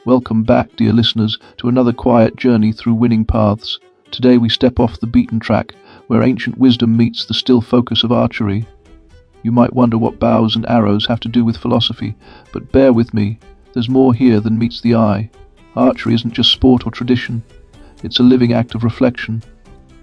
Welcome back, dear listeners, to another quiet journey through winning paths. Today we step off the beaten track, where ancient wisdom meets the still focus of archery. You might wonder what bows and arrows have to do with philosophy, but bear with me, there's more here than meets the eye. Archery isn't just sport or tradition, it's a living act of reflection.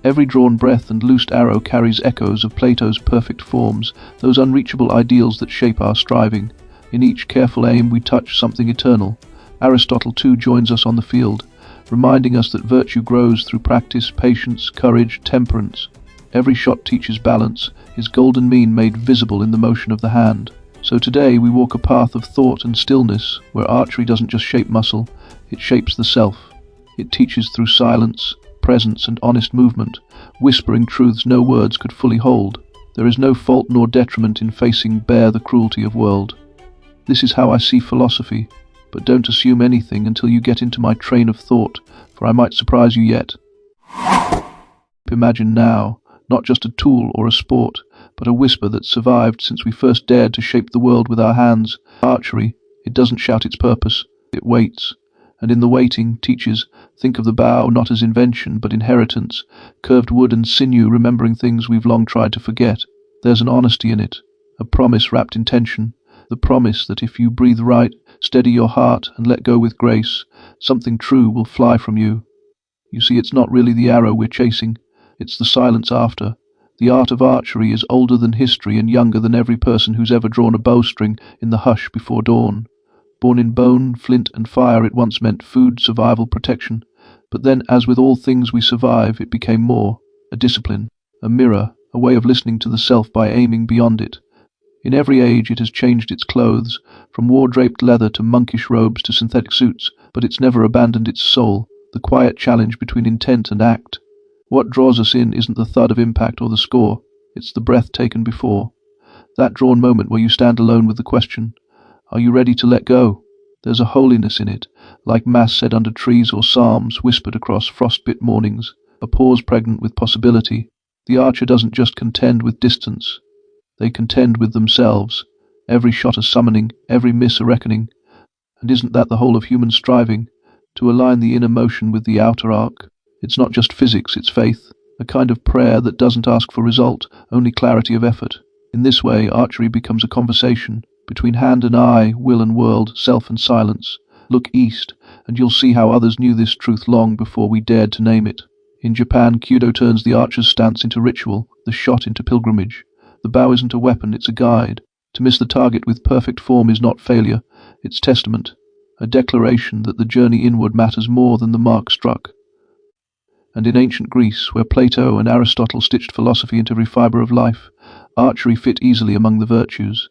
Every drawn breath and loosed arrow carries echoes of Plato's perfect forms, those unreachable ideals that shape our striving. In each careful aim we touch something eternal. Aristotle too joins us on the field, reminding us that virtue grows through practice, patience, courage, temperance. Every shot teaches balance, his golden mean made visible in the motion of the hand. So today we walk a path of thought and stillness, where archery doesn't just shape muscle, it shapes the self. It teaches through silence, presence and honest movement, whispering truths no words could fully hold. There is no fault nor detriment in facing bare the cruelty of world. This is how I see philosophy, but don't assume anything until you get into my train of thought, for I might surprise you yet. Imagine now, not just a tool or a sport, but a whisper that survived since we first dared to shape the world with our hands. Archery, it doesn't shout its purpose, it waits. And in the waiting, teaches, think of the bow not as invention, but inheritance, curved wood and sinew remembering things we've long tried to forget. There's an honesty in it, a promise wrapped in tension, the promise that if you breathe right, steady your heart, and let go with grace, something true will fly from you. You see, it's not really the arrow we're chasing, it's the silence after. The art of archery is older than history and younger than every person who's ever drawn a bowstring in the hush before dawn. Born in bone, flint and fire, it once meant food, survival, protection. But then, as with all things we survive, it became more, a discipline, a mirror, a way of listening to the self by aiming beyond it. In every age it has changed its clothes, from war-draped leather to monkish robes to synthetic suits, but it's never abandoned its soul, the quiet challenge between intent and act. What draws us in isn't the thud of impact or the score, it's the breath taken before. That drawn moment where you stand alone with the question, are you ready to let go? There's a holiness in it, like mass said under trees or psalms whispered across frostbit mornings, a pause pregnant with possibility. The archer doesn't just contend with distance, they contend with themselves, every shot a summoning, every miss a reckoning. And isn't that the whole of human striving, to align the inner motion with the outer arc? It's not just physics, it's faith, a kind of prayer that doesn't ask for result, only clarity of effort. In this way, archery becomes a conversation, between hand and eye, will and world, self and silence. Look east, and you'll see how others knew this truth long before we dared to name it. In Japan, Kyudo turns the archer's stance into ritual, the shot into pilgrimage. The bow isn't a weapon, it's a guide. To miss the target with perfect form is not failure, it's testament, a declaration that the journey inward matters more than the mark struck. And in ancient Greece, where Plato and Aristotle stitched philosophy into every fibre of life, archery fit easily among the virtues.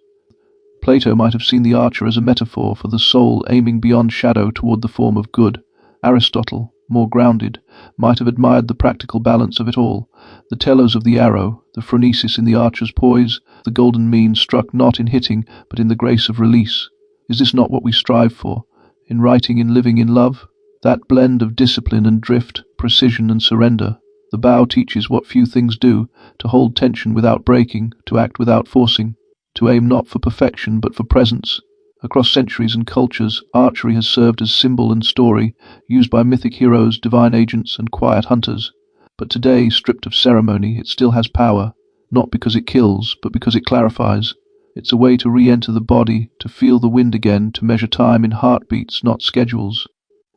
Plato might have seen the archer as a metaphor for the soul aiming beyond shadow toward the form of good. Aristotle, more grounded, might have admired the practical balance of it all, the telos of the arrow, the phronesis in the archer's poise, the golden mean struck not in hitting, but in the grace of release. Is this not what we strive for, in writing, in living, in love? That blend of discipline and drift, precision and surrender. The bow teaches what few things do, to hold tension without breaking, to act without forcing, to aim not for perfection but for presence. Across centuries and cultures, archery has served as symbol and story, used by mythic heroes, divine agents, and quiet hunters. But today, stripped of ceremony, it still has power, not because it kills, but because it clarifies. It's a way to re-enter the body, to feel the wind again, to measure time in heartbeats, not schedules.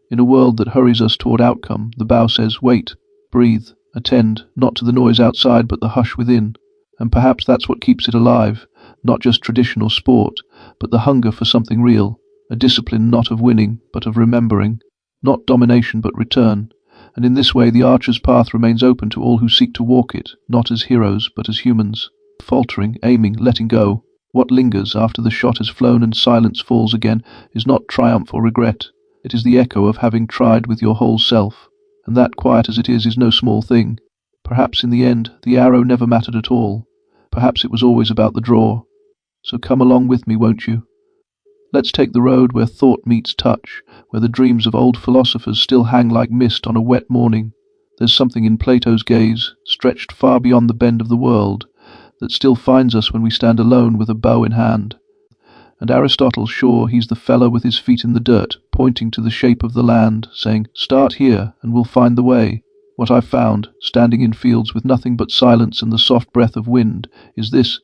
In a world that hurries us toward outcome, the bow says, wait, breathe, attend, not to the noise outside, but the hush within. And perhaps that's what keeps it alive, not just tradition or sport, but the hunger for something real, a discipline not of winning, but of remembering, not domination but return. And in this way the archer's path remains open to all who seek to walk it, not as heroes, but as humans, faltering, aiming, letting go. What lingers after the shot has flown and silence falls again is not triumph or regret. It is the echo of having tried with your whole self, and that, quiet as it is no small thing. Perhaps in the end the arrow never mattered at all. Perhaps it was always about the draw. So come along with me, won't you? Let's take the road where thought meets touch, where the dreams of old philosophers still hang like mist on a wet morning. There's something in Plato's gaze, stretched far beyond the bend of the world, that still finds us when we stand alone with a bow in hand. And Aristotle, sure, he's the fellow with his feet in the dirt, pointing to the shape of the land, saying, "Start here, and we'll find the way." What I've found, standing in fields with nothing but silence and the soft breath of wind, is this: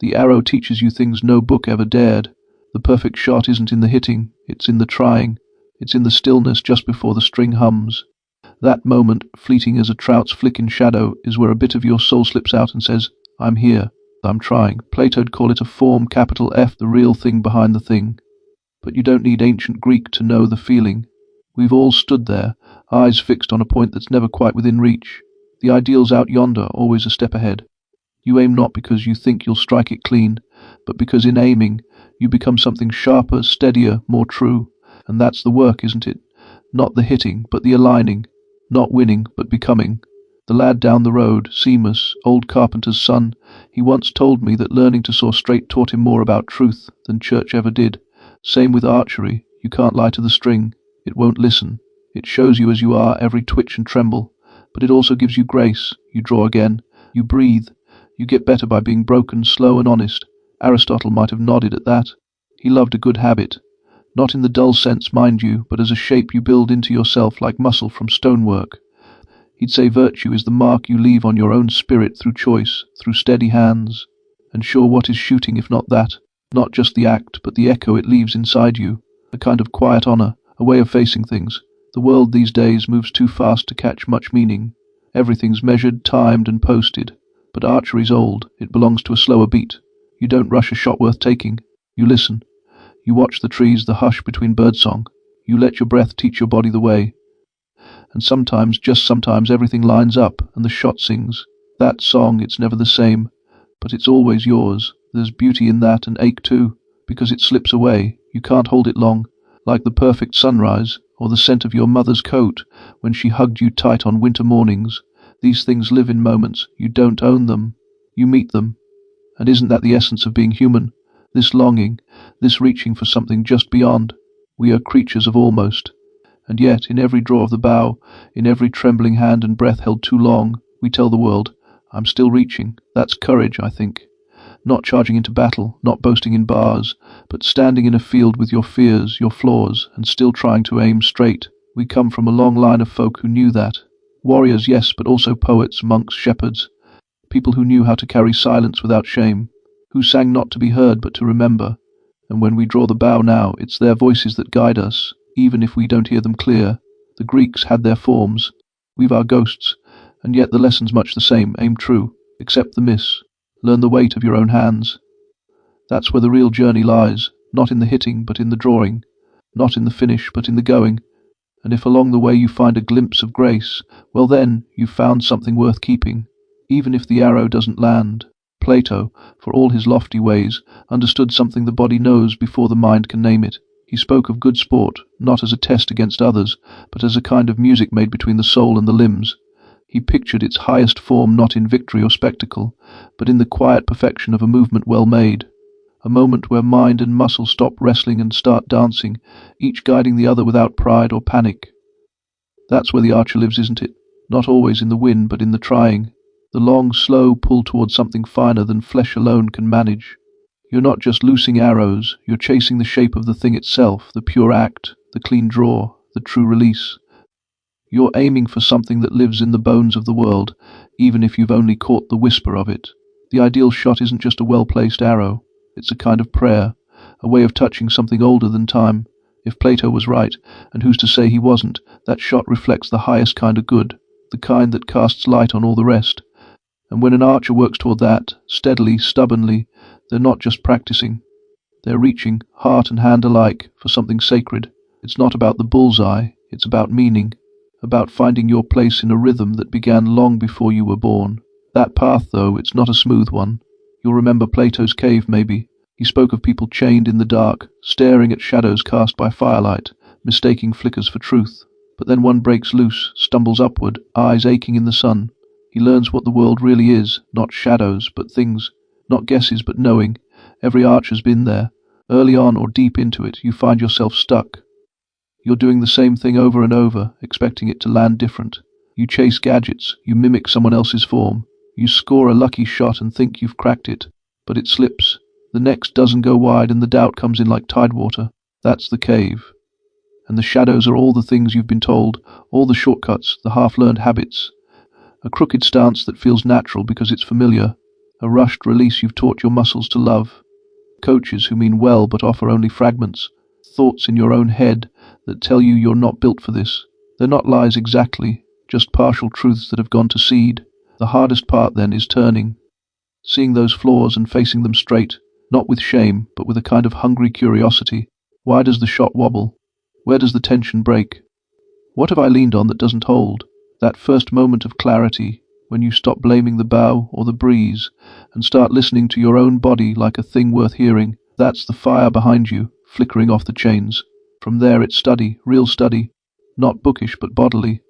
the arrow teaches you things no book ever dared. The perfect shot isn't in the hitting, it's in the trying. It's in the stillness just before the string hums. That moment, fleeting as a trout's flick in shadow, is where a bit of your soul slips out and says, "I'm here, I'm trying." Plato'd call it a form, capital F, the real thing behind the thing. But you don't need ancient Greek to know the feeling. We've all stood there, eyes fixed on a point that's never quite within reach. The ideal's out yonder, always a step ahead. You aim not because you think you'll strike it clean, but because in aiming you become something sharper, steadier, more true. And that's the work, isn't it? Not the hitting, but the aligning. Not winning, but becoming. The lad down the road, Seamus, old carpenter's son, he once told me that learning to saw straight taught him more about truth than church ever did. Same with archery. You can't lie to the string. It won't listen. It shows you as you are, every twitch and tremble. But it also gives you grace. You draw again. You breathe. You get better by being broken, slow and honest. Aristotle might have nodded at that. He loved a good habit. Not in the dull sense, mind you, but as a shape you build into yourself like muscle from stonework. He'd say virtue is the mark you leave on your own spirit through choice, through steady hands. And sure, what is shooting if not that? Not just the act, but the echo it leaves inside you. A kind of quiet honor, a way of facing things. The world these days moves too fast to catch much meaning. Everything's measured, timed, and posted. But archery's old. It belongs to a slower beat. You don't rush a shot worth taking. You listen. You watch the trees, the hush between birdsong. You let your breath teach your body the way. And sometimes, just sometimes, everything lines up, and the shot sings. That song, it's never the same, but it's always yours. There's beauty in that, and ache too, because it slips away. You can't hold it long, like the perfect sunrise, or the scent of your mother's coat when she hugged you tight on winter mornings. These things live in moments. You don't own them. You meet them. And isn't that the essence of being human? This longing, this reaching for something just beyond. We are creatures of almost. And yet, in every draw of the bow, in every trembling hand and breath held too long, we tell the world, "I'm still reaching." That's courage, I think. Not charging into battle, not boasting in bars, but standing in a field with your fears, your flaws, and still trying to aim straight. We come from a long line of folk who knew that. Warriors, yes, but also poets, monks, shepherds. People who knew how to carry silence without shame, who sang not to be heard but to remember. And when we draw the bow now, it's their voices that guide us, even if we don't hear them clear. The Greeks had their forms. We've our ghosts, and yet the lesson's much the same. Aim true. Accept the miss. Learn the weight of your own hands. That's where the real journey lies, not in the hitting but in the drawing, not in the finish but in the going. And if along the way you find a glimpse of grace, well then, you've found something worth keeping, even if the arrow doesn't land. Plato, for all his lofty ways, understood something the body knows before the mind can name it. He spoke of good sport, not as a test against others, but as a kind of music made between the soul and the limbs. He pictured its highest form not in victory or spectacle, but in the quiet perfection of a movement well made. A moment where mind and muscle stop wrestling and start dancing, each guiding the other without pride or panic. That's where the archer lives, isn't it? Not always in the win, but in the trying. The long, slow pull towards something finer than flesh alone can manage. You're not just loosing arrows, you're chasing the shape of the thing itself, the pure act, the clean draw, the true release. You're aiming for something that lives in the bones of the world, even if you've only caught the whisper of it. The ideal shot isn't just a well-placed arrow. It's a kind of prayer, a way of touching something older than time. If Plato was right, and who's to say he wasn't, that shot reflects the highest kind of good, the kind that casts light on all the rest. And when an archer works toward that, steadily, stubbornly, they're not just practicing. They're reaching, heart and hand alike, for something sacred. It's not about the bullseye, it's about meaning, about finding your place in a rhythm that began long before you were born. That path, though, it's not a smooth one. You'll remember Plato's cave, maybe. He spoke of people chained in the dark, staring at shadows cast by firelight, mistaking flickers for truth. But then one breaks loose, stumbles upward, eyes aching in the sun. He learns what the world really is, not shadows, but things, not guesses, but knowing. Every archer's been there. Early on or deep into it, you find yourself stuck. You're doing the same thing over and over, expecting it to land different. You chase gadgets, you mimic someone else's form. You score a lucky shot and think you've cracked it, but it slips. The next dozen go wide and the doubt comes in like tidewater. That's the cave. And the shadows are all the things you've been told, all the shortcuts, the half-learned habits. A crooked stance that feels natural because it's familiar. A rushed release you've taught your muscles to love. Coaches who mean well but offer only fragments. Thoughts in your own head that tell you you're not built for this. They're not lies exactly, just partial truths that have gone to seed. The hardest part then is turning. Seeing those flaws and facing them straight, not with shame, but with a kind of hungry curiosity. Why does the shot wobble? Where does the tension break? What have I leaned on that doesn't hold? That first moment of clarity, when you stop blaming the bow or the breeze and start listening to your own body like a thing worth hearing, that's the fire behind you, flickering off the chains. From there it's study, real study, not bookish but bodily,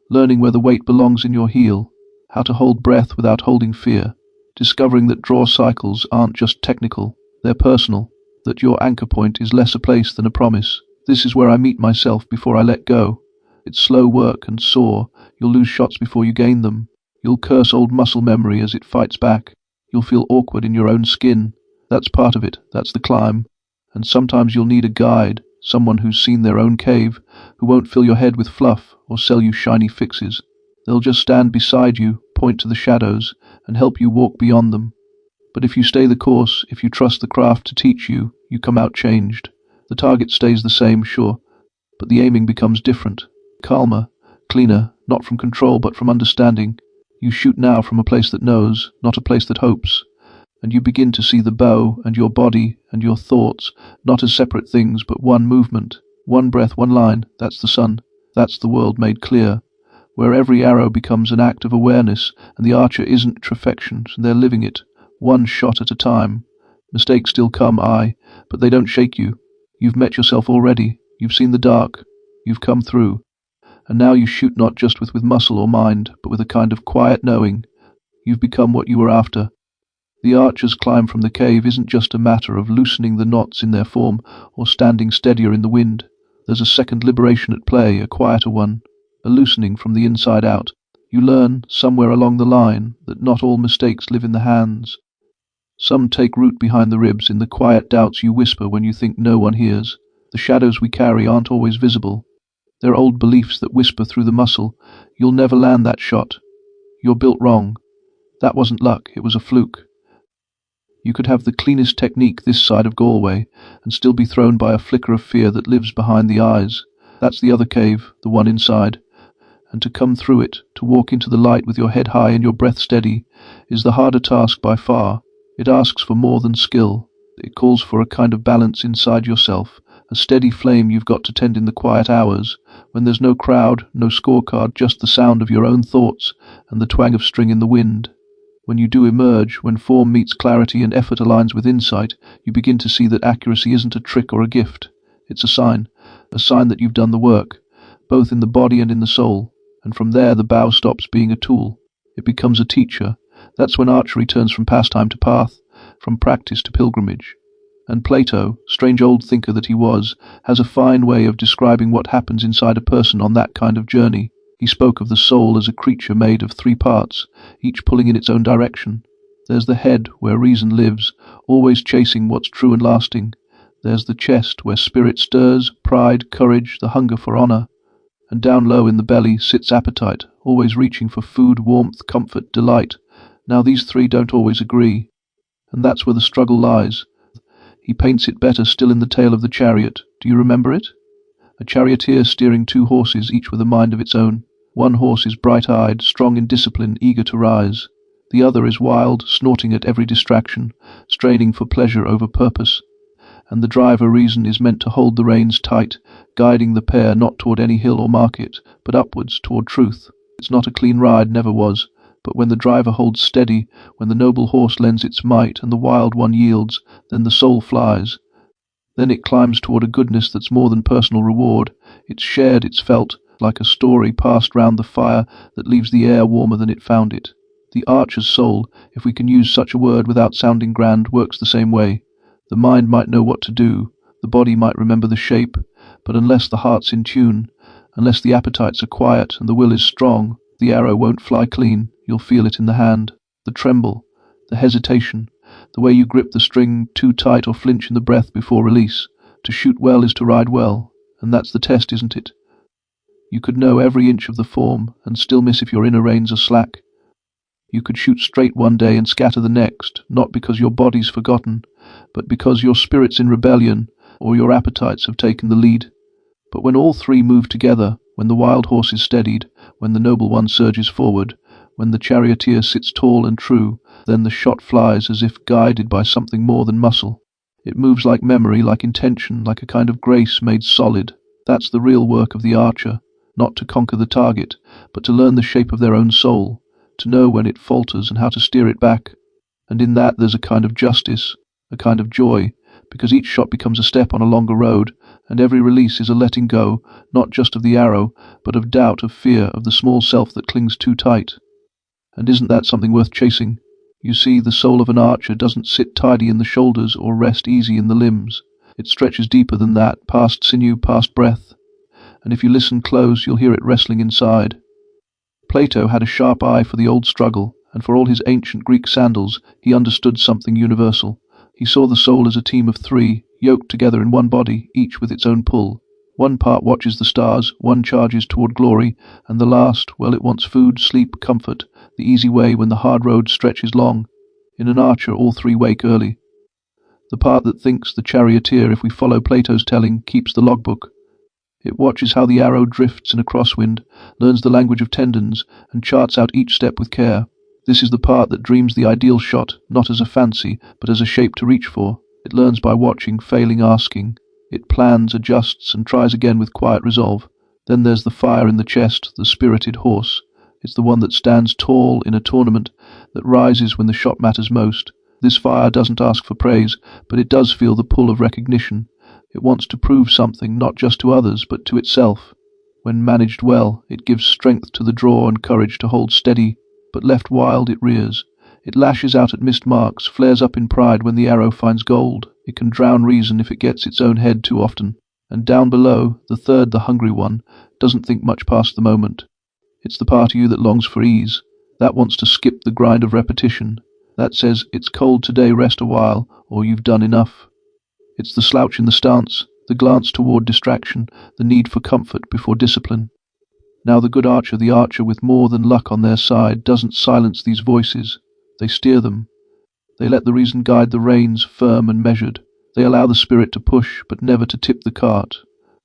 learning where the weight belongs in your heel, how to hold breath without holding fear, discovering that draw cycles aren't just technical, they're personal, that your anchor point is less a place than a promise. This is where I meet myself before I let go. It's slow work and sore. You'll lose shots before you gain them. You'll curse old muscle memory as it fights back. You'll feel awkward in your own skin. That's part of it. That's the climb. And sometimes you'll need a guide, someone who's seen their own cave, who won't fill your head with fluff or sell you shiny fixes. They'll just stand beside you, point to the shadows, and help you walk beyond them. But if you stay the course, if you trust the craft to teach you, you come out changed. The target stays the same, sure, but the aiming becomes different, calmer, cleaner, not from control but from understanding. You shoot now from a place that knows, not a place that hopes, and you begin to see the bow and your body and your thoughts not as separate things but one movement, one breath, one line. That's the sun, that's the world made clear, where every arrow becomes an act of awareness and the archer isn't perfection, they're living it, one shot at a time. Mistakes still come, aye, but they don't shake you. You've met yourself already, you've seen the dark, you've come through, and now you shoot not just with muscle or mind, but with a kind of quiet knowing. You've become what you were after. The archer's climb from the cave isn't just a matter of loosening the knots in their form or standing steadier in the wind. There's a second liberation at play, a quieter one, a loosening from the inside out. You learn, somewhere along the line, that not all mistakes live in the hands. Some take root behind the ribs in the quiet doubts you whisper when you think no one hears. The shadows we carry aren't always visible. They're old beliefs that whisper through the muscle. You'll never land that shot. You're built wrong. That wasn't luck, it was a fluke. You could have the cleanest technique this side of Galway and still be thrown by a flicker of fear that lives behind the eyes. That's the other cave, the one inside. And to come through it, to walk into the light with your head high and your breath steady, is the harder task by far. It asks for more than skill. It calls for a kind of balance inside yourself, a steady flame you've got to tend in the quiet hours, when there's no crowd, no scorecard, just the sound of your own thoughts and the twang of string in the wind. When you do emerge, when form meets clarity and effort aligns with insight, you begin to see that accuracy isn't a trick or a gift. It's a sign that you've done the work, both in the body and in the soul, and from there the bow stops being a tool. It becomes a teacher. That's when archery turns from pastime to path, from practice to pilgrimage. And Plato, strange old thinker that he was, has a fine way of describing what happens inside a person on that kind of journey. He spoke of the soul as a creature made of 3 parts, each pulling in its own direction. There's the head, where reason lives, always chasing what's true and lasting. There's the chest, where spirit stirs, pride, courage, the hunger for honor. And down low in the belly sits appetite, always reaching for food, warmth, comfort, delight. Now these 3 don't always agree, and that's where the struggle lies. He paints it better still in the tale of the chariot. Do you remember it? A charioteer steering 2 horses, each with a mind of its own. One horse is bright-eyed, strong in discipline, eager to rise. The other is wild, snorting at every distraction, straining for pleasure over purpose. And the driver reason is meant to hold the reins tight, guiding the pair not toward any hill or market, but upwards toward truth. It's not a clean ride, never was. But when the driver holds steady, when the noble horse lends its might and the wild one yields, then the soul flies. Then it climbs toward a goodness that's more than personal reward. It's shared, it's felt, like a story passed round the fire that leaves the air warmer than it found it. The archer's soul, if we can use such a word without sounding grand, works the same way. The mind might know what to do, the body might remember the shape, but unless the heart's in tune, unless the appetites are quiet and the will is strong, the arrow won't fly clean. You'll feel it in the hand, the tremble, the hesitation, The way you grip the string too tight or flinch in the breath before release. To shoot well is to ride well, and that's the test, isn't it? You could know every inch of the form and still miss if your inner reins are slack. You could shoot straight one day and scatter the next, not because your body's forgotten, but because your spirit's in rebellion or your appetites have taken the lead. But when all three move together, when the wild horse is steadied, when the noble one surges forward, when the charioteer sits tall and true, then the shot flies as if guided by something more than muscle. It moves like memory, like intention, like a kind of grace made solid. That's the real work of the archer, not to conquer the target, but to learn the shape of their own soul, to know when it falters and how to steer it back. And in that there's a kind of justice, a kind of joy, because each shot becomes a step on a longer road, and every release is a letting go, not just of the arrow, but of doubt, of fear, of the small self that clings too tight. And isn't that something worth chasing? You see, the soul of an archer doesn't sit tidy in the shoulders or rest easy in the limbs. It stretches deeper than that, past sinew, past breath. And if you listen close, you'll hear it wrestling inside. Plato had a sharp eye for the old struggle, and for all his ancient Greek sandals, he understood something universal. He saw the soul as a team of three, yoked together in one body, each with its own pull. One part watches the stars, one charges toward glory, and the last, well, it wants food, sleep, comfort, the easy way when the hard road stretches long. In an archer, all three wake early. The part that thinks, the charioteer, if we follow Plato's telling, keeps the logbook. It watches how the arrow drifts in a crosswind, learns the language of tendons, and charts out each step with care. This is the part that dreams the ideal shot, not as a fancy, but as a shape to reach for. It learns by watching, failing, asking. It plans, adjusts, and tries again with quiet resolve. Then there's the fire in the chest, the spirited horse. It's the one that stands tall in a tournament, that rises when the shot matters most. This fire doesn't ask for praise, but it does feel the pull of recognition. It wants to prove something, not just to others, but to itself. When managed well, it gives strength to the draw and courage to hold steady, but left wild it rears. It lashes out at missed marks, flares up in pride when the arrow finds gold. It can drown reason if it gets its own head too often. And down below, the third, the hungry one, doesn't think much past the moment. It's the part of you that longs for ease. That wants to skip the grind of repetition. That says, it's cold today, rest a while, or you've done enough. It's the slouch in the stance, the glance toward distraction, the need for comfort before discipline. Now the good archer, the archer with more than luck on their side, doesn't silence these voices. They steer them. They let the reason guide the reins, firm and measured. They allow the spirit to push, but never to tip the cart.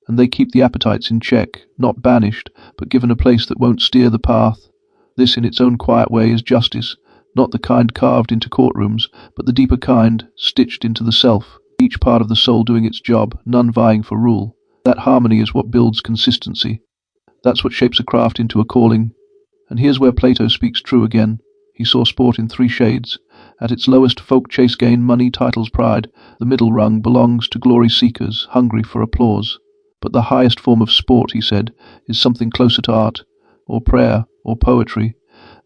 And they keep the appetites in check, not banished, but given a place that won't steer the path. This in its own quiet way is justice, not the kind carved into courtrooms, but the deeper kind, stitched into the self, each part of the soul doing its job, none vying for rule. That harmony is what builds consistency. That's what shapes a craft into a calling. And here's where Plato speaks true again. He saw sport in three shades. At its lowest, folk chase gain, money, titles, pride. The middle rung belongs to glory seekers, hungry for applause. But the highest form of sport, he said, is something closer to art, or prayer, or poetry.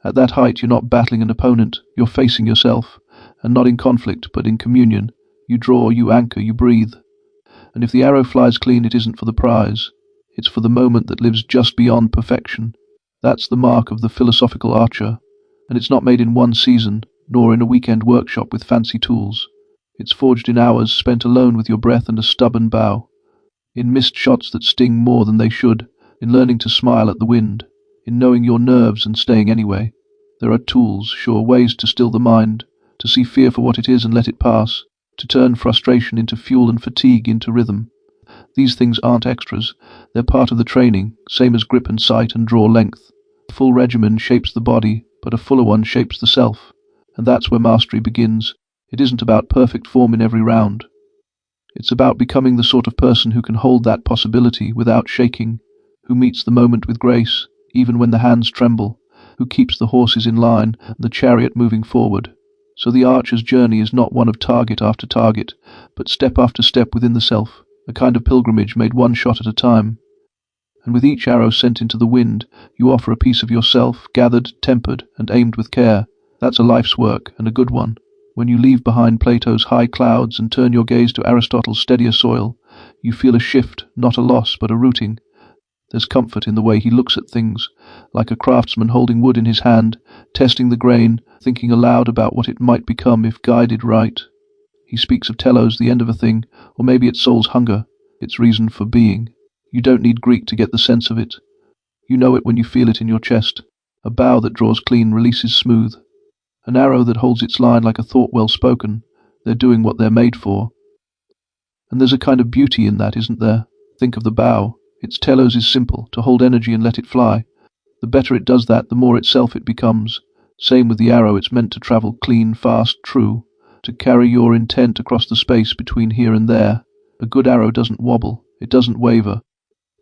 At that height you're not battling an opponent, you're facing yourself, and not in conflict, but in communion. You draw, you anchor, you breathe. And if the arrow flies clean, it isn't for the prize. It's for the moment that lives just beyond perfection. That's the mark of the philosophical archer. And it's not made in one season, nor in a weekend workshop with fancy tools. It's forged in hours spent alone with your breath and a stubborn bow. In missed shots that sting more than they should, in learning to smile at the wind, in knowing your nerves and staying anyway. There are tools, sure, ways to still the mind, to see fear for what it is and let it pass, to turn frustration into fuel and fatigue into rhythm. These things aren't extras, they're part of the training, same as grip and sight and draw length. A full regimen shapes the body, but a fuller one shapes the self. And that's where mastery begins. It isn't about perfect form in every round. It's about becoming the sort of person who can hold that possibility without shaking, who meets the moment with grace, even when the hands tremble, who keeps the horses in line and the chariot moving forward. So the archer's journey is not one of target after target, but step after step within the self, a kind of pilgrimage made one shot at a time. And with each arrow sent into the wind, you offer a piece of yourself, gathered, tempered, and aimed with care. That's a life's work, and a good one. When you leave behind Plato's high clouds and turn your gaze to Aristotle's steadier soil, you feel a shift, not a loss, but a rooting. There's comfort in the way he looks at things, like a craftsman holding wood in his hand, testing the grain, thinking aloud about what it might become if guided right. He speaks of telos, the end of a thing, or maybe its soul's hunger, its reason for being. You don't need Greek to get the sense of it. You know it when you feel it in your chest. A bow that draws clean releases smooth. An arrow that holds its line like a thought well spoken. They're doing what they're made for. And there's a kind of beauty in that, isn't there? Think of the bow. Its telos is simple, to hold energy and let it fly. The better it does that, the more itself it becomes. Same with the arrow, it's meant to travel clean, fast, true, to carry your intent across the space between here and there. A good arrow doesn't wobble, it doesn't waver.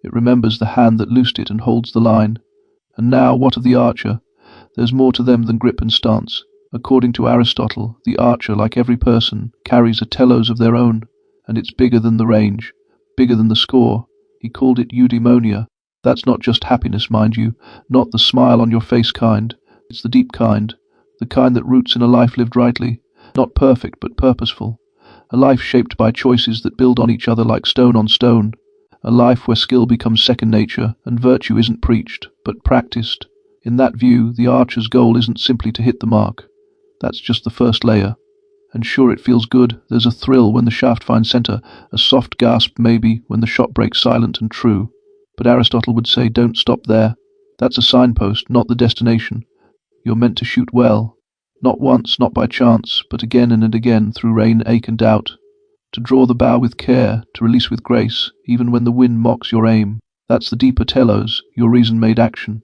It remembers the hand that loosed it and holds the line. And now, what of the archer? There's more to them than grip and stance. According to Aristotle, the archer, like every person, carries a telos of their own, and it's bigger than the range, bigger than the score. He called it eudaimonia. That's not just happiness, mind you, not the smile on your face kind. It's the deep kind, the kind that roots in a life lived rightly, not perfect but purposeful. A life shaped by choices that build on each other like stone on stone. A life where skill becomes second nature and virtue isn't preached, but practiced. In that view, the archer's goal isn't simply to hit the mark. That's just the first layer. And sure, it feels good. There's a thrill when the shaft finds center, a soft gasp maybe when the shot breaks silent and true. But Aristotle would say, don't stop there. That's a signpost, not the destination. You're meant to shoot well. Not once, not by chance, but again and again through rain, ache and doubt. To draw the bow with care, to release with grace, even when the wind mocks your aim. That's the deeper telos, your reason-made action.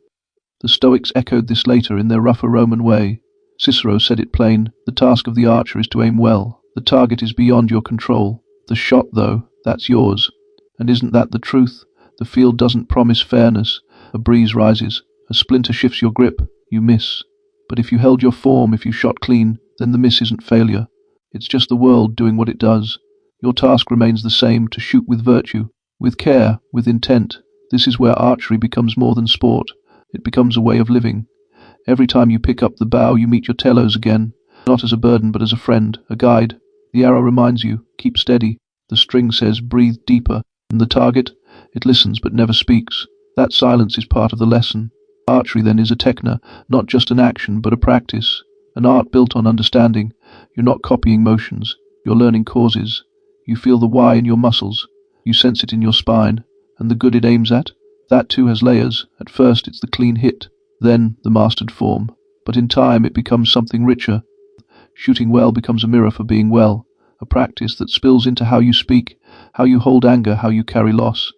The Stoics echoed this later in their rougher Roman way. Cicero said it plain, the task of the archer is to aim well. The target is beyond your control. The shot, though, that's yours. And isn't that the truth? The field doesn't promise fairness. A breeze rises, a splinter shifts your grip, you miss. But if you held your form, if you shot clean, then the miss isn't failure. It's just the world doing what it does. Your task remains the same, to shoot with virtue, with care, with intent. This is where archery becomes more than sport. It becomes a way of living. Every time you pick up the bow, you meet your telos again, not as a burden but as a friend, a guide. The arrow reminds you, keep steady. The string says, breathe deeper. And the target? It listens but never speaks. That silence is part of the lesson. Archery then is a techna, not just an action but a practice, an art built on understanding. You're not copying motions, you're learning causes. You feel the why in your muscles, you sense it in your spine, and the good it aims at? That too has layers. At first it's the clean hit, then the mastered form. But in time it becomes something richer. Shooting well becomes a mirror for being well, a practice that spills into how you speak, how you hold anger, how you carry loss.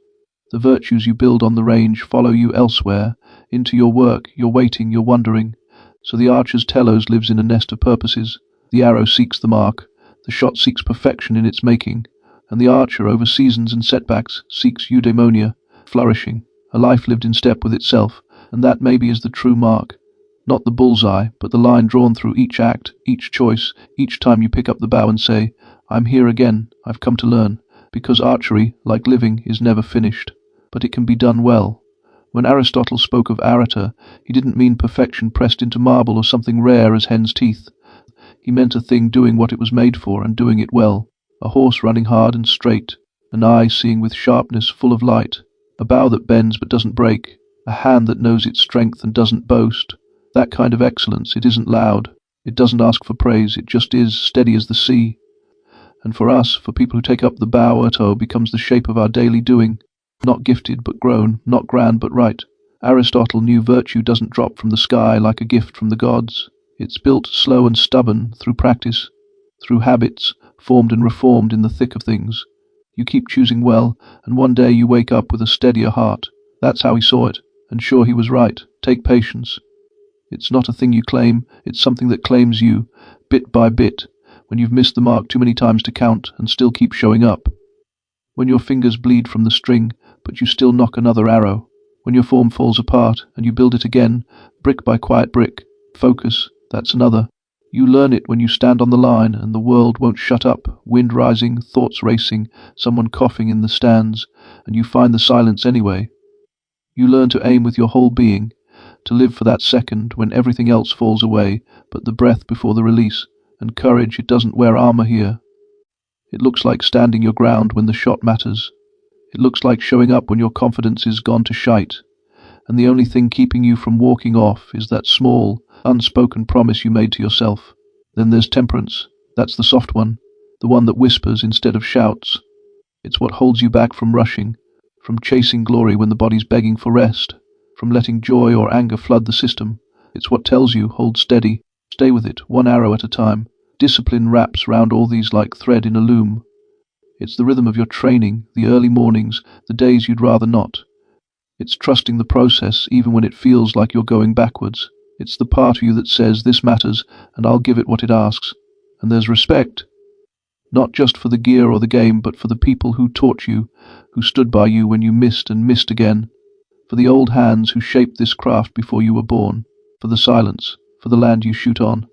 The virtues you build on the range follow you elsewhere, into your work, your waiting, your wondering. So the archer's telos lives in a nest of purposes. The arrow seeks the mark, the shot seeks perfection in its making, and the archer, over seasons and setbacks, seeks eudaimonia, flourishing, a life lived in step with itself, and that maybe is the true mark. Not the bullseye, but the line drawn through each act, each choice, each time you pick up the bow and say, I'm here again, I've come to learn, because archery, like living, is never finished, but it can be done well. When Aristotle spoke of arete, he didn't mean perfection pressed into marble or something rare as hen's teeth. He meant a thing doing what it was made for and doing it well, a horse running hard and straight, an eye seeing with sharpness full of light, a bow that bends but doesn't break, a hand that knows its strength and doesn't boast. That kind of excellence, it isn't loud, it doesn't ask for praise, it just is, steady as the sea. And for us, for people who take up the bow, erto becomes the shape of our daily doing, not gifted but grown, not grand but right. Aristotle knew virtue doesn't drop from the sky like a gift from the gods. It's built slow and stubborn, through practice, through habits, formed and reformed in the thick of things. You keep choosing well, and one day you wake up with a steadier heart. That's how he saw it, and sure he was right. Take patience. It's not a thing you claim, it's something that claims you, bit by bit, when you've missed the mark too many times to count and still keep showing up. When your fingers bleed from the string, but you still knock another arrow. When your form falls apart, and you build it again, brick by quiet brick. Focus, that's another. You learn it when you stand on the line, and the world won't shut up, wind rising, thoughts racing, someone coughing in the stands, and you find the silence anyway. You learn to aim with your whole being, to live for that second when everything else falls away, but the breath before the release, and courage, it doesn't wear armor here. It looks like standing your ground when the shot matters. It looks like showing up when your confidence is gone to shite, and the only thing keeping you from walking off is that small, unspoken promise you made to yourself. Then there's temperance. That's the soft one, the one that whispers instead of shouts. It's what holds you back from rushing, from chasing glory when the body's begging for rest, from letting joy or anger flood the system. It's what tells you, hold steady, stay with it, one arrow at a time. Discipline wraps round all these like thread in a loom. It's the rhythm of your training, the early mornings, the days you'd rather not. It's trusting the process even when it feels like you're going backwards. It's the part of you that says, this matters, and I'll give it what it asks. And there's respect. Not just for the gear or the game, but for the people who taught you, who stood by you when you missed and missed again. For the old hands who shaped this craft before you were born. For the silence, for the land you shoot on.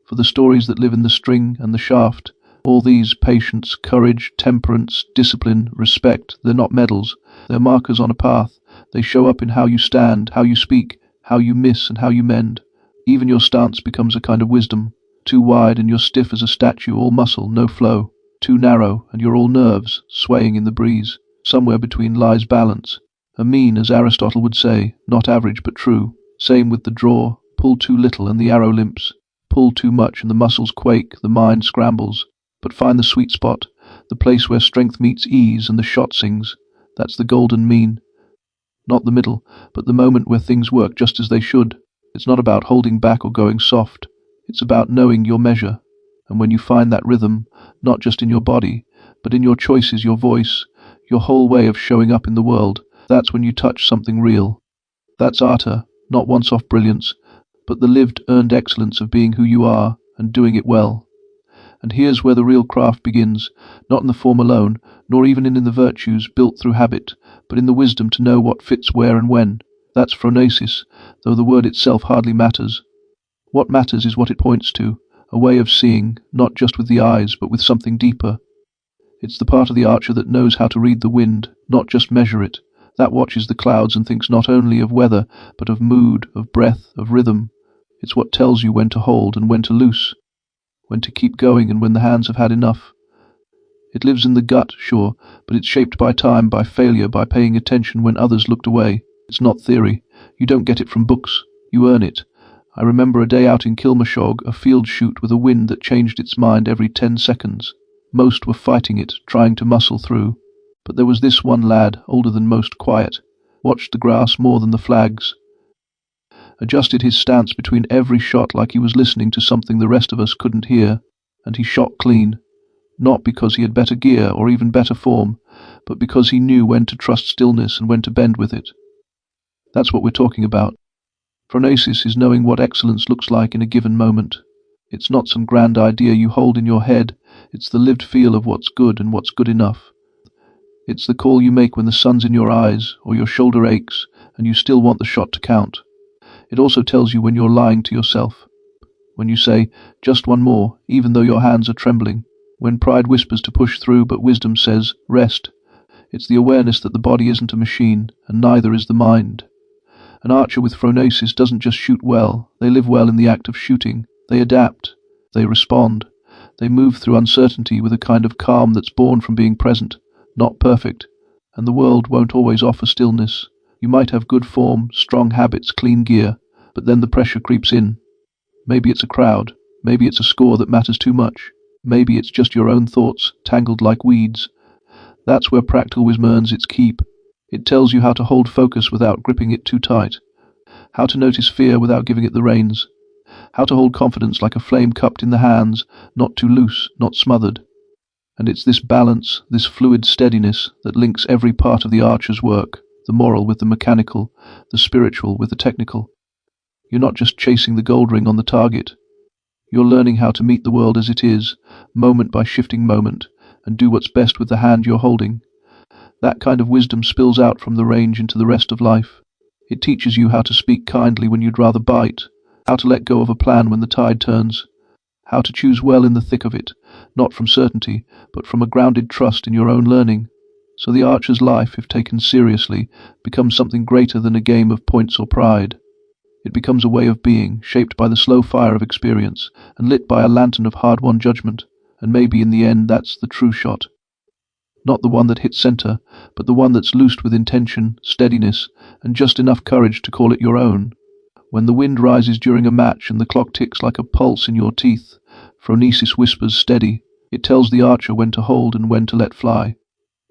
For the stories that live in the string and the shaft. All these, patience, courage, temperance, discipline, respect, they're not medals. They're markers on a path. They show up in how you stand, how you speak, how you miss and how you mend. Even your stance becomes a kind of wisdom. Too wide and you're stiff as a statue, all muscle, no flow. Too narrow and you're all nerves, swaying in the breeze. Somewhere between lies balance. A mean, as Aristotle would say, not average but true. Same with the draw. Pull too little and the arrow limps. Pull too much and the muscles quake, the mind scrambles. But find the sweet spot, the place where strength meets ease and the shot sings. That's the golden mean. Not the middle, but the moment where things work just as they should. It's not about holding back or going soft. It's about knowing your measure. And when you find that rhythm, not just in your body, but in your choices, your voice, your whole way of showing up in the world, that's when you touch something real. That's arta, not once-off brilliance, but the lived, earned excellence of being who you are and doing it well. And here's where the real craft begins, not in the form alone, nor even in the virtues built through habit, but in the wisdom to know what fits where and when. That's phronesis, though the word itself hardly matters. What matters is what it points to, a way of seeing, not just with the eyes, but with something deeper. It's the part of the archer that knows how to read the wind, not just measure it. That watches the clouds and thinks not only of weather, but of mood, of breath, of rhythm. It's what tells you when to hold and when to loose, when to keep going and when the hands have had enough. It lives in the gut, sure, but it's shaped by time, by failure, by paying attention when others looked away. It's not theory. You don't get it from books. You earn it. I remember a day out in Kilmashog, a field shoot with a wind that changed its mind every 10 seconds. Most were fighting it, trying to muscle through. But there was this one lad, older than most, quiet, watched the grass more than the flags, adjusted his stance between every shot like he was listening to something the rest of us couldn't hear, and he shot clean. Not because he had better gear or even better form, but because he knew when to trust stillness and when to bend with it. That's what we're talking about. Phronesis is knowing what excellence looks like in a given moment. It's not some grand idea you hold in your head. It's the lived feel of what's good and what's good enough. It's the call you make when the sun's in your eyes or your shoulder aches and you still want the shot to count. It also tells you when you're lying to yourself. When you say, just one more, even though your hands are trembling. When pride whispers to push through but wisdom says, rest. It's the awareness that the body isn't a machine, and neither is the mind. An archer with phronesis doesn't just shoot well. They live well in the act of shooting. They adapt. They respond. They move through uncertainty with a kind of calm that's born from being present, not perfect. And the world won't always offer stillness. You might have good form, strong habits, clean gear, but then the pressure creeps in. Maybe it's a crowd. Maybe it's a score that matters too much. Maybe it's just your own thoughts, tangled like weeds. That's where practical wisdom earns its keep. It tells you how to hold focus without gripping it too tight, how to notice fear without giving it the reins, how to hold confidence like a flame cupped in the hands, not too loose, not smothered. And it's this balance, this fluid steadiness, that links every part of the archer's work, the moral with the mechanical, the spiritual with the technical. You're not just chasing the gold ring on the target. You're learning how to meet the world as it is, moment by shifting moment, and do what's best with the hand you're holding. That kind of wisdom spills out from the range into the rest of life. It teaches you how to speak kindly when you'd rather bite, how to let go of a plan when the tide turns, how to choose well in the thick of it, not from certainty, but from a grounded trust in your own learning. So the archer's life, if taken seriously, becomes something greater than a game of points or pride. It becomes a way of being, shaped by the slow fire of experience, and lit by a lantern of hard-won judgment, and maybe in the end that's the true shot. not the one that hits center, but the one that's loosed with intention, steadiness, and just enough courage to call it your own. When the wind rises during a match and the clock ticks like a pulse in your teeth, phronesis whispers steady. It tells the archer when to hold and when to let fly.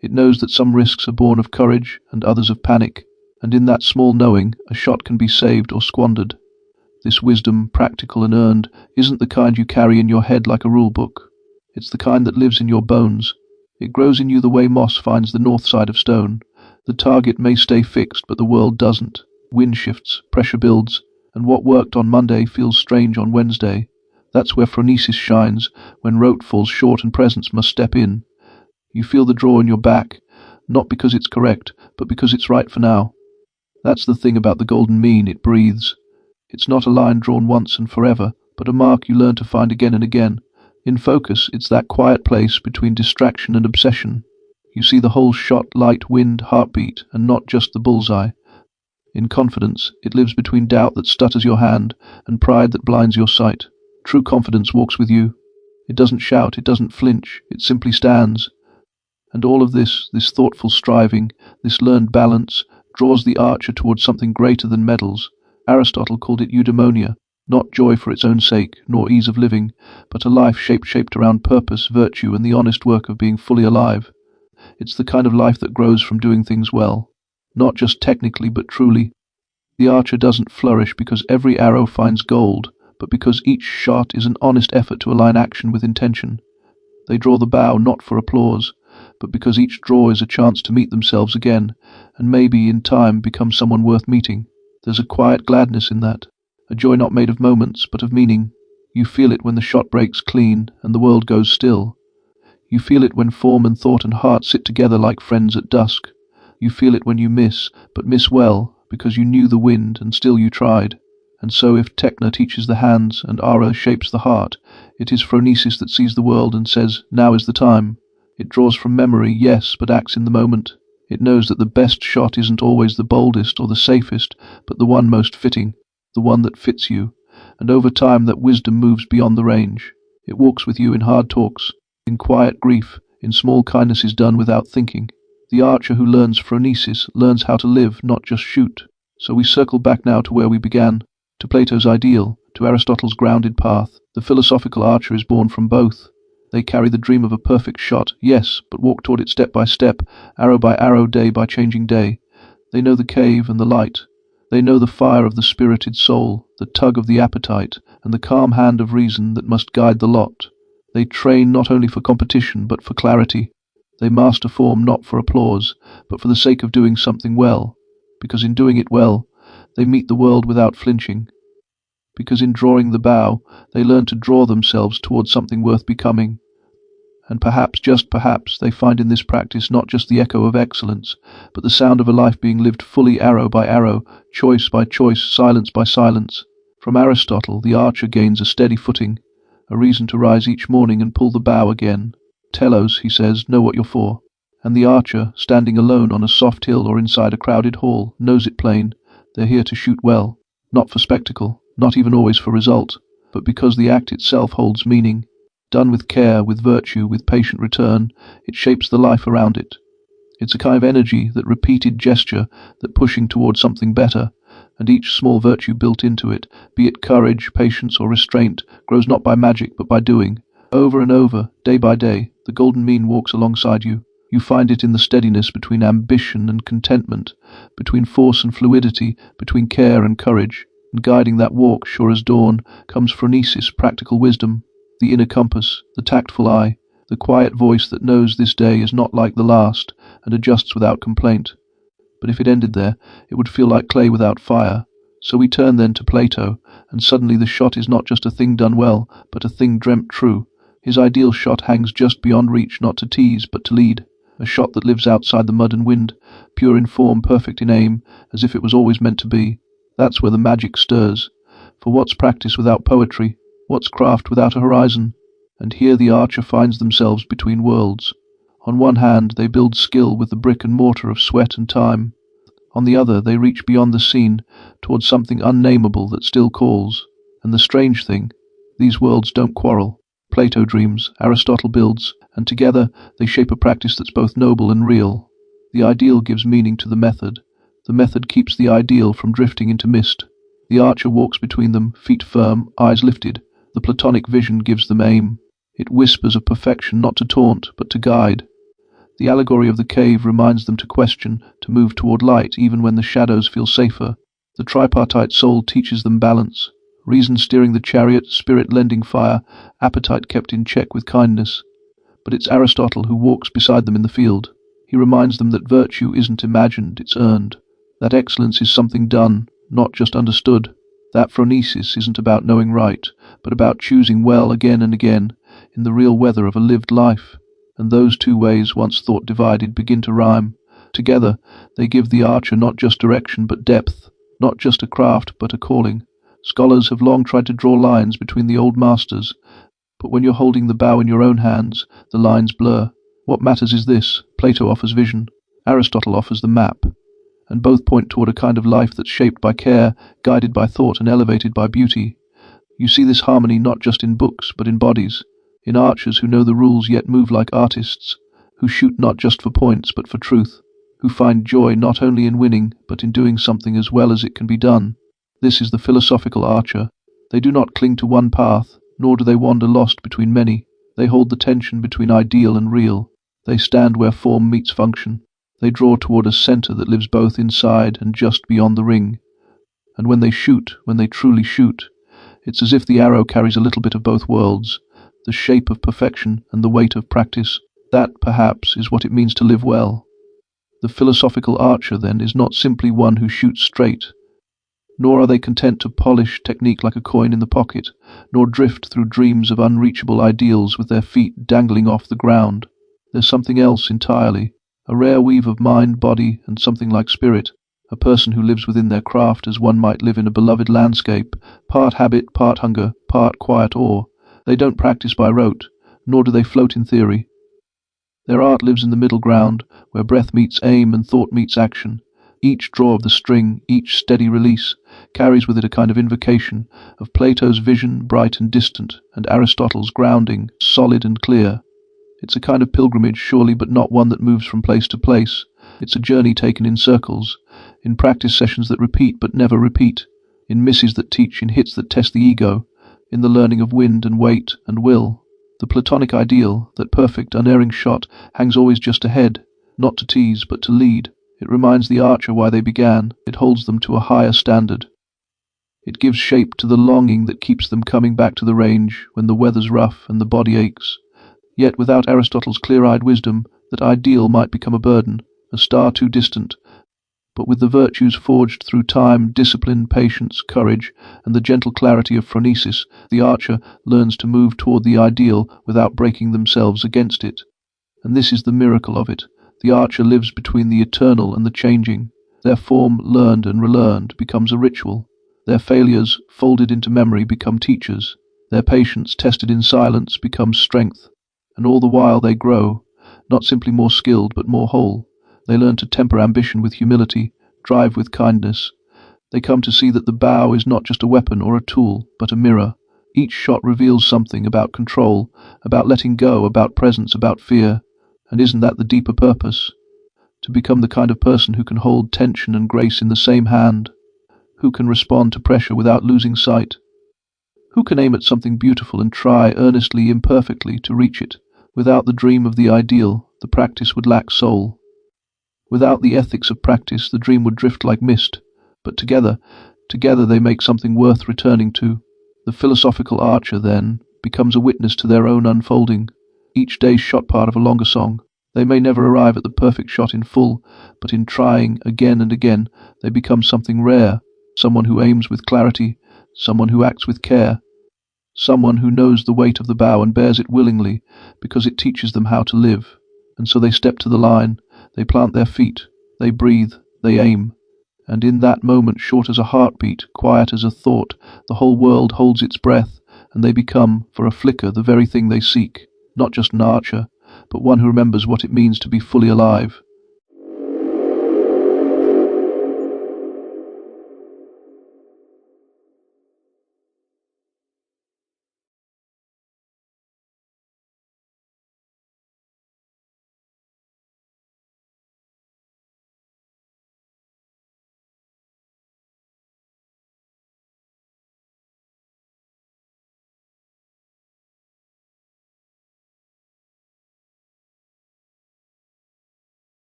It knows that some risks are born of courage and others of panic, and in that small knowing, a shot can be saved or squandered. This wisdom, practical and earned, isn't the kind you carry in your head like a rule book. It's the kind that lives in your bones. It grows in you the way moss finds the north side of stone. The target may stay fixed, but the world doesn't. Wind shifts, pressure builds, and what worked on Monday feels strange on Wednesday. That's where phronesis shines, when rote falls short and presence must step in. You feel the draw in your back, not because it's correct, but because it's right for now. That's the thing about the golden mean, it breathes. It's not a line drawn once and forever, but a mark you learn to find again and again. In focus, it's that quiet place between distraction and obsession. You see the whole shot, light, wind, heartbeat, and not just the bullseye. In confidence, it lives between doubt that stutters your hand and pride that blinds your sight. True confidence walks with you. It doesn't shout, it doesn't flinch, it simply stands. And all of this thoughtful striving, this learned balance, draws the archer towards something greater than medals. Aristotle called it eudaimonia, not joy for its own sake, nor ease of living, but a life shaped around purpose, virtue, and the honest work of being fully alive. It's the kind of life that grows from doing things well, not just technically but truly. The archer doesn't flourish because every arrow finds gold, but because each shot is an honest effort to align action with intention. They draw the bow not for applause, but because each draw is a chance to meet themselves again, and maybe in time become someone worth meeting. There's a quiet gladness in that, a joy not made of moments but of meaning. You feel it when the shot breaks clean and the world goes still. You feel it when form and thought and heart sit together like friends at dusk. You feel it when you miss, but miss well, because you knew the wind and still you tried. And so if Techna teaches the hands and Ara shapes the heart, it is phronesis that sees the world and says, now is the time. It draws from memory, yes, but acts in the moment. It knows that the best shot isn't always the boldest or the safest, but the one most fitting, the one that fits you. And over time that wisdom moves beyond the range. It walks with you in hard talks, in quiet grief, in small kindnesses done without thinking. The archer who learns phronesis learns how to live, not just shoot. So we circle back now to where we began, to Plato's ideal, to Aristotle's grounded path. The philosophical archer is born from both. They carry the dream of a perfect shot, yes, but walk toward it step by step, arrow by arrow, day by changing day. They know the cave and the light. They know the fire of the spirited soul, the tug of the appetite, and the calm hand of reason that must guide the lot. They train not only for competition, but for clarity. They master form not for applause, but for the sake of doing something well, because in doing it well, they meet the world without flinching. Because in drawing the bow, they learn to draw themselves towards something worth becoming. And perhaps, just perhaps, they find in this practice not just the echo of excellence, but the sound of a life being lived fully arrow by arrow, choice by choice, silence by silence. From Aristotle, the archer gains a steady footing, a reason to rise each morning and pull the bow again. Telos, he says, know what you're for. And the archer, standing alone on a soft hill or inside a crowded hall, knows it plain. They're here to shoot well, not for spectacle, not even always for result, but because the act itself holds meaning. Done with care, with virtue, with patient return, it shapes the life around it. It's a kind of energy, that repeated gesture, that pushing towards something better, and each small virtue built into it, be it courage, patience, or restraint, grows not by magic but by doing. Over and over, day by day, the golden mean walks alongside you. You find it in the steadiness between ambition and contentment, between force and fluidity, between care and courage. And guiding that walk, sure as dawn, comes phronesis, practical wisdom, the inner compass, the tactful eye, the quiet voice that knows this day is not like the last, and adjusts without complaint. But if it ended there, it would feel like clay without fire. So we turn then to Plato, and suddenly the shot is not just a thing done well, but a thing dreamt true. His ideal shot hangs just beyond reach, not to tease, but to lead. A shot that lives outside the mud and wind, pure in form, perfect in aim, as if it was always meant to be. That's where the magic stirs. For what's practice without poetry? What's craft without a horizon? And here the archer finds themselves between worlds. On one hand, they build skill with the brick and mortar of sweat and time. On the other, they reach beyond the scene, towards something unnameable that still calls. And the strange thing, these worlds don't quarrel. Plato dreams, Aristotle builds, and together they shape a practice that's both noble and real. The ideal gives meaning to the method keeps the ideal from drifting into mist. The archer walks between them, feet firm, eyes lifted. The Platonic vision gives them aim. It whispers of perfection not to taunt, but to guide. The allegory of the cave reminds them to question, to move toward light even when the shadows feel safer. The tripartite soul teaches them balance. Reason steering the chariot, spirit lending fire, appetite kept in check with kindness. But it's Aristotle who walks beside them in the field. He reminds them that virtue isn't imagined, it's earned. That excellence is something done, not just understood. That phronesis isn't about knowing right, but about choosing well again and again, in the real weather of a lived life. And those two ways, once thought divided, begin to rhyme. Together, they give the archer not just direction but depth, not just a craft but a calling. Scholars have long tried to draw lines between the old masters, but when you're holding the bow in your own hands, the lines blur. What matters is this: Plato offers vision, Aristotle offers the map, and both point toward a kind of life that's shaped by care, guided by thought, and elevated by beauty. You see this harmony not just in books, but in bodies, in archers who know the rules yet move like artists, who shoot not just for points but for truth, who find joy not only in winning, but in doing something as well as it can be done. This is the philosophical archer. They do not cling to one path, nor do they wander lost between many. They hold the tension between ideal and real. They stand where form meets function. They draw toward a center that lives both inside and just beyond the ring. And when they shoot, when they truly shoot, it's as if the arrow carries a little bit of both worlds, the shape of perfection and the weight of practice. That, perhaps, is what it means to live well. The philosophical archer, then, is not simply one who shoots straight, nor are they content to polish technique like a coin in the pocket, nor drift through dreams of unreachable ideals with their feet dangling off the ground. There's something else entirely, a rare weave of mind, body, and something like spirit, a person who lives within their craft as one might live in a beloved landscape, part habit, part hunger, part quiet awe. They don't practice by rote, nor do they float in theory. Their art lives in the middle ground, where breath meets aim and thought meets action. Each draw of the string, each steady release, carries with it a kind of invocation of Plato's vision, bright and distant, and Aristotle's grounding, solid and clear. It's a kind of pilgrimage, surely, but not one that moves from place to place. It's a journey taken in circles, in practice sessions that repeat but never repeat, in misses that teach, in hits that test the ego, in the learning of wind and weight and will. The Platonic ideal, that perfect, unerring shot, hangs always just ahead, not to tease, but to lead. It reminds the archer why they began. It holds them to a higher standard. It gives shape to the longing that keeps them coming back to the range when the weather's rough and the body aches. Yet without Aristotle's clear-eyed wisdom, that ideal might become a burden, a star too distant. But with the virtues forged through time, discipline, patience, courage, and the gentle clarity of phronesis, the archer learns to move toward the ideal without breaking themselves against it. And this is the miracle of it. The archer lives between the eternal and the changing. Their form, learned and relearned, becomes a ritual. Their failures, folded into memory, become teachers. Their patience, tested in silence, becomes strength. And all the while they grow, not simply more skilled, but more whole. They learn to temper ambition with humility, drive with kindness. They come to see that the bow is not just a weapon or a tool, but a mirror. Each shot reveals something about control, about letting go, about presence, about fear. And isn't that the deeper purpose? To become the kind of person who can hold tension and grace in the same hand, who can respond to pressure without losing sight, who can aim at something beautiful and try earnestly, imperfectly, to reach it. Without the dream of the ideal, the practice would lack soul. Without the ethics of practice, the dream would drift like mist. But together they make something worth returning to. The philosophical archer, then, becomes a witness to their own unfolding. Each day's shot part of a longer song. They may never arrive at the perfect shot in full, but in trying again and again, they become something rare, someone who aims with clarity, someone who acts with care, someone who knows the weight of the bow and bears it willingly, because it teaches them how to live. And so they step to the line, they plant their feet, they breathe, they aim. And in that moment, short as a heartbeat, quiet as a thought, the whole world holds its breath, and they become, for a flicker, the very thing they seek. Not just an archer, but one who remembers what it means to be fully alive.